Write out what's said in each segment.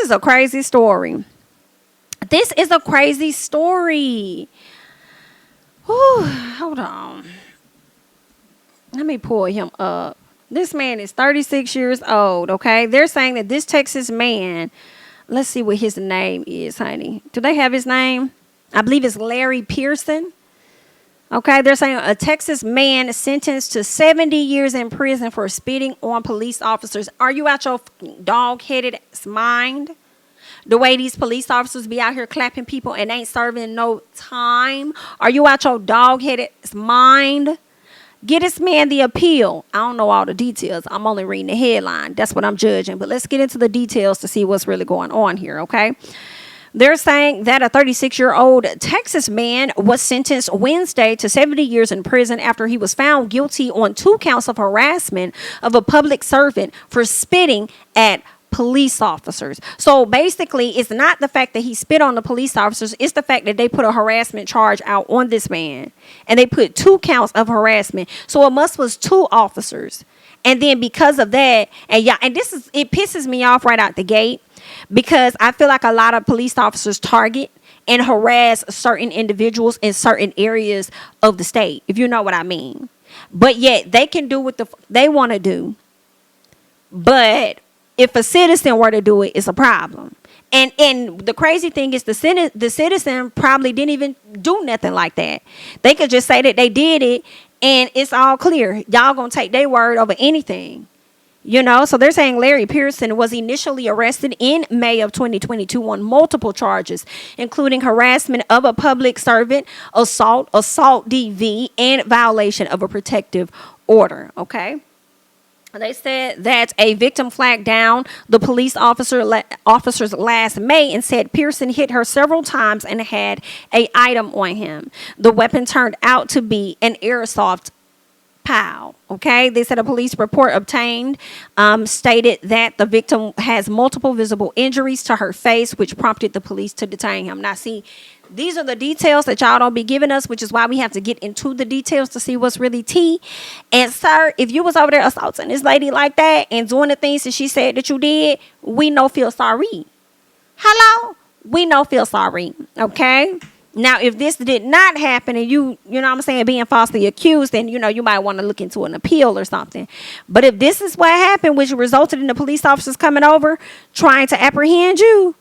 is a crazy story. This is a crazy story. Whew, hold on. Let me pull him up. This man is 36 years old, okay? They're saying that this Texas man, let's see what his name is, honey. Do they have his name? I believe it's Larry Pearson. Okay, they're saying a Texas man sentenced to 70 years in prison for spitting on police officers. Are you out your dog-headed mind? The way these police officers be out here clapping people and ain't serving no time. Are you out your dog-headed mind? Get this man the appeal. I don't know all the details. I'm only reading the headline. That's what I'm judging. But let's get into the details to see what's really going on here, okay? They're saying that a 36-year-old Texas man was sentenced Wednesday to 70 years in prison after he was found guilty on 2 counts of harassment of a public servant for spitting at police officers. So basically, it's not the fact that he spit on the police officers. It's the fact that they put a harassment charge out on this man. And they put 2 counts of harassment. So it was 2 officers. And then because of that, it pisses me off right out the gate. Because I feel like a lot of police officers target and harass certain individuals in certain areas of the state, if you know what I mean. But yet they can do what they want to do. But if a citizen were to do it, it's a problem. And the crazy thing is the citizen probably didn't even do nothing like that. They could just say that they did it and it's all clear. Y'all gonna take their word over anything. You know, so they're saying Larry Pearson was initially arrested in May of 2022 on multiple charges, including harassment of a public servant, assault DV, and violation of a protective order. Okay. They said that a victim flagged down the police officers last May and said Pearson hit her several times and had an item on him. The weapon turned out to be an airsoft POW. Okay, they said a police report obtained stated that the victim has multiple visible injuries to her face, which prompted the police to detain him. Now, see, these are the details that y'all don't be giving us, which is why we have to get into the details to see what's really tea. And, sir, if you was over there assaulting this lady like that and doing the things that she said that you did, we no feel sorry. Hello? We no feel sorry. Okay? Now, if this did not happen and you know what I'm saying, being falsely accused, then, you know, you might want to look into an appeal or something. But if this is what happened, which resulted in the police officers coming over trying to apprehend you,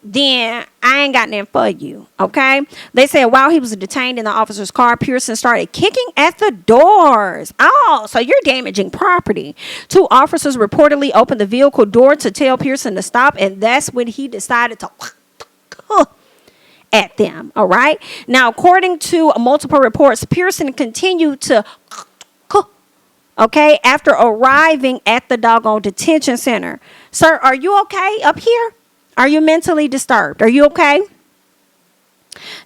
then I ain't got nothing for you, okay? They said while he was detained in the officer's car, Pearson started kicking at the doors. Oh, so you're damaging property. 2 officers reportedly opened the vehicle door to tell Pearson to stop, and that's when he decided to at them. All right. Now, according to multiple reports, Pearson continued to after arriving at the doggone detention center. Sir, are you okay up here? Are you mentally disturbed? Are you okay?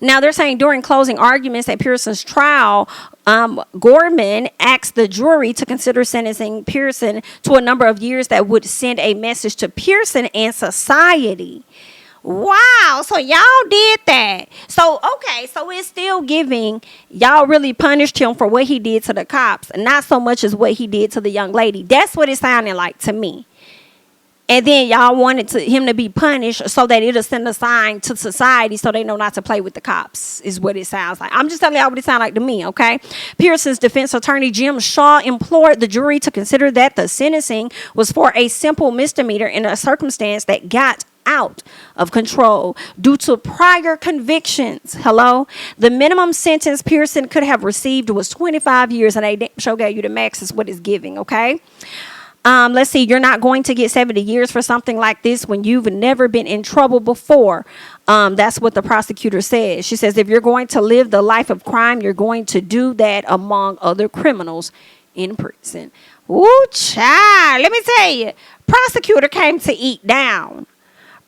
Now, they're saying during closing arguments at Pearson's trial, Gorman asked the jury to consider sentencing Pearson to a number of years that would send a message to Pearson and society. Wow, so y'all did that. So, okay, so it's still giving, y'all really punished him for what he did to the cops, not so much as what he did to the young lady. That's what it sounded like to me. And then y'all wanted him to be punished so that it'll send a sign to society so they know not to play with the cops, is what it sounds like. I'm just telling y'all what it sounds like to me, okay? Pearson's defense attorney, Jim Shaw, implored the jury to consider that the sentencing was for a simple misdemeanor in a circumstance that got out of control due to prior convictions. Hello? The minimum sentence Pearson could have received was 25 years, and they show gave you the max is what it's giving, okay? Let's see, you're not going to get 70 years for something like this when you've never been in trouble before. That's what the prosecutor says. She says, if you're going to live the life of crime, you're going to do that among other criminals in prison. Ooh, child, let me tell you, prosecutor came to eat down.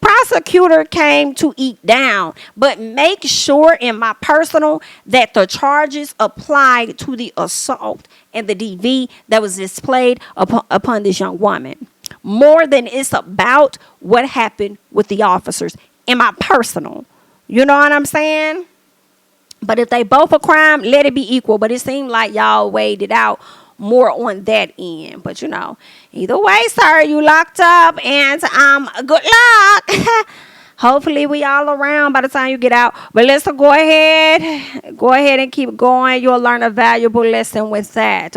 Prosecutor came to eat down, but make sure in my personal that the charges apply to the assault and the DV that was displayed upon this young woman. More than it's about what happened with the officers in my personal. You know what I'm saying? But if they both a crime, let it be equal. But it seemed like y'all weighed it out more on that end. But either way, sir, you locked up, and good luck. Hopefully we all around by the time you get out. But let's go ahead and keep going. You'll learn a valuable lesson with that.